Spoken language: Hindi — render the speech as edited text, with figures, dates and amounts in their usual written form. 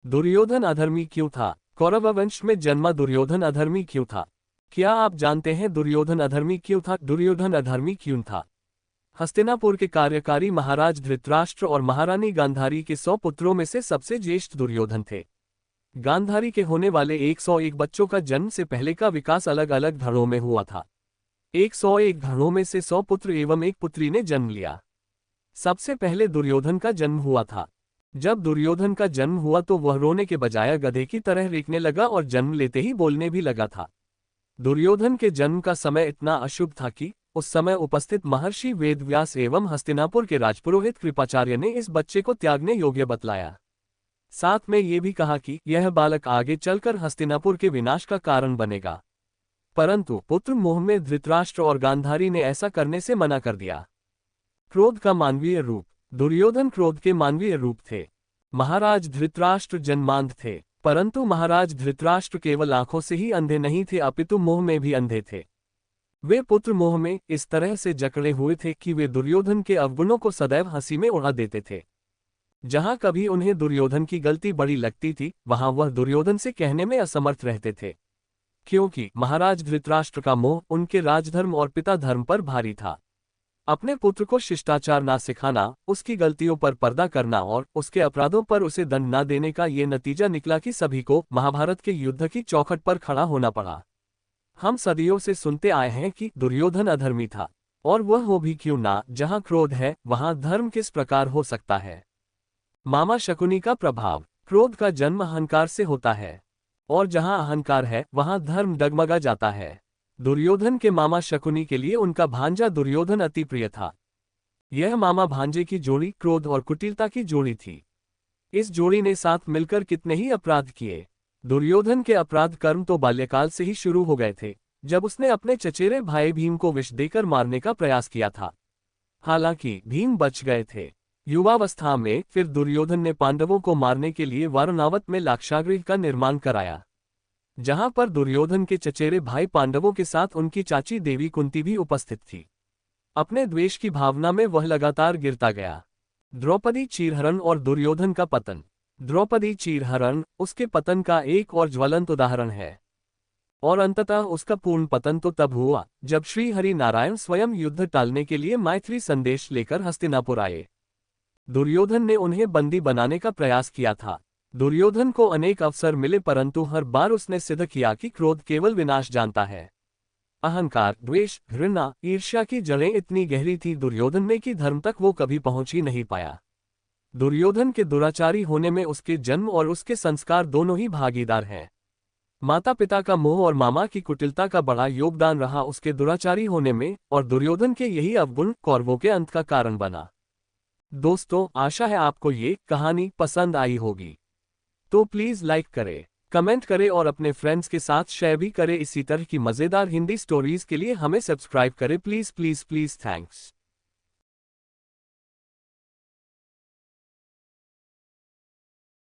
दुर्योधन अधर्मी क्यों था? कौरव वंश में जन्मा दुर्योधन अधर्मी क्यों था? क्या आप जानते हैं दुर्योधन अधर्मी क्यों था? दुर्योधन अधर्मी क्यों था? हस्तिनापुर के कार्यकारी महाराज धृतराष्ट्र और महारानी गांधारी के 100 पुत्रों में से सबसे ज्येष्ठ दुर्योधन थे। गांधारी के होने वाले 101 बच्चों का जन्म से पहले का विकास अलग अलग धड़ों में हुआ था। 101 धड़ों में से 100 पुत्र एवं एक पुत्री ने जन्म लिया। सबसे पहले दुर्योधन का जन्म हुआ था। जब दुर्योधन का जन्म हुआ तो वह रोने के बजाय गधे की तरह रेंकने लगा और जन्म लेते ही बोलने भी लगा था। दुर्योधन के जन्म का समय इतना अशुभ था कि उस समय उपस्थित महर्षि वेदव्यास एवं हस्तिनापुर के राजपुरोहित कृपाचार्य ने इस बच्चे को त्यागने योग्य बतलाया। साथ में ये भी कहा कि यह बालक आगे चलकर हस्तिनापुर के विनाश का कारण बनेगा। परंतु पुत्र मोह में धृतराष्ट्र और गांधारी ने ऐसा करने से मना कर दिया। क्रोध का मानवीय रूप। दुर्योधन क्रोध के मानवीय रूप थे। महाराज धृतराष्ट्र जन्मांध थे, परंतु महाराज धृतराष्ट्र केवल आंखों से ही अंधे नहीं थे अपितु मोह में भी अंधे थे। वे पुत्र मोह में इस तरह से जकड़े हुए थे कि वे दुर्योधन के अवगुणों को सदैव हंसी में उड़ा देते थे। जहां कभी उन्हें दुर्योधन की गलती बड़ी लगती थी, वहां वह दुर्योधन से कहने में असमर्थ रहते थे, क्योंकि महाराज धृतराष्ट्र का मोह उनके राजधर्म और पिता धर्म पर भारी था। अपने पुत्र को शिष्टाचार ना सिखाना, उसकी गलतियों पर पर्दा करना और उसके अपराधों पर उसे दंड ना देने का ये नतीजा निकला कि सभी को महाभारत के युद्ध की चौखट पर खड़ा होना पड़ा। हम सदियों से सुनते आए हैं कि दुर्योधन अधर्मी था, और वह हो भी क्यों ना। जहां क्रोध है वहां धर्म किस प्रकार हो सकता है? मामा शकुनी का प्रभाव। क्रोध का जन्म अहंकार से होता है, और जहां अहंकार है वहां धर्म डगमगा जाता है। दुर्योधन के मामा शकुनी के लिए उनका भांजा दुर्योधन अति प्रिय था। यह मामा भांजे की जोड़ी क्रोध और कुटिलता की जोड़ी थी। इस जोड़ी ने साथ मिलकर कितने ही अपराध किए। दुर्योधन के अपराध कर्म तो बाल्यकाल से ही शुरू हो गए थे, जब उसने अपने चचेरे भाई भीम को विष देकर मारने का प्रयास किया था। हालांकि भीम बच गए थे। युवावस्था में फिर दुर्योधन ने पांडवों को मारने के लिए वारणावत में लाक्षागृह का निर्माण कराया, जहां पर दुर्योधन के चचेरे भाई पांडवों के साथ उनकी चाची देवी कुंती भी उपस्थित थी। अपने द्वेष की भावना में वह लगातार गिरता गया। द्रौपदी चीरहरण और दुर्योधन का पतन। द्रौपदी चीरहरण उसके पतन का एक और ज्वलंत उदाहरण है, और अंततः उसका पूर्ण पतन तो तब हुआ जब श्री हरि नारायण स्वयं युद्ध टालने के लिए मैत्री संदेश लेकर हस्तिनापुर आए। दुर्योधन ने उन्हें बंदी बनाने का प्रयास किया था। दुर्योधन को अनेक अवसर मिले, परंतु हर बार उसने सिद्ध किया कि क्रोध केवल विनाश जानता है। अहंकार, द्वेष, घृणा, ईर्ष्या की जड़ें इतनी गहरी थी दुर्योधन में कि धर्म तक वो कभी पहुंच ही नहीं पाया। दुर्योधन के दुराचारी होने में उसके जन्म और उसके संस्कार दोनों ही भागीदार हैं। माता पिता का मोह और मामा की कुटिलता का बड़ा योगदान रहा उसके दुराचारी होने में, और दुर्योधन के यही अवगुण कौरवों के अंत का कारण बना। दोस्तों, आशा है आपको ये कहानी पसंद आई होगी, तो प्लीज लाइक करें, कमेंट करें और अपने फ्रेंड्स के साथ शेयर भी करें। इसी तरह की मजेदार हिंदी स्टोरीज के लिए हमें सब्सक्राइब करें। Please please please. थैंक्स।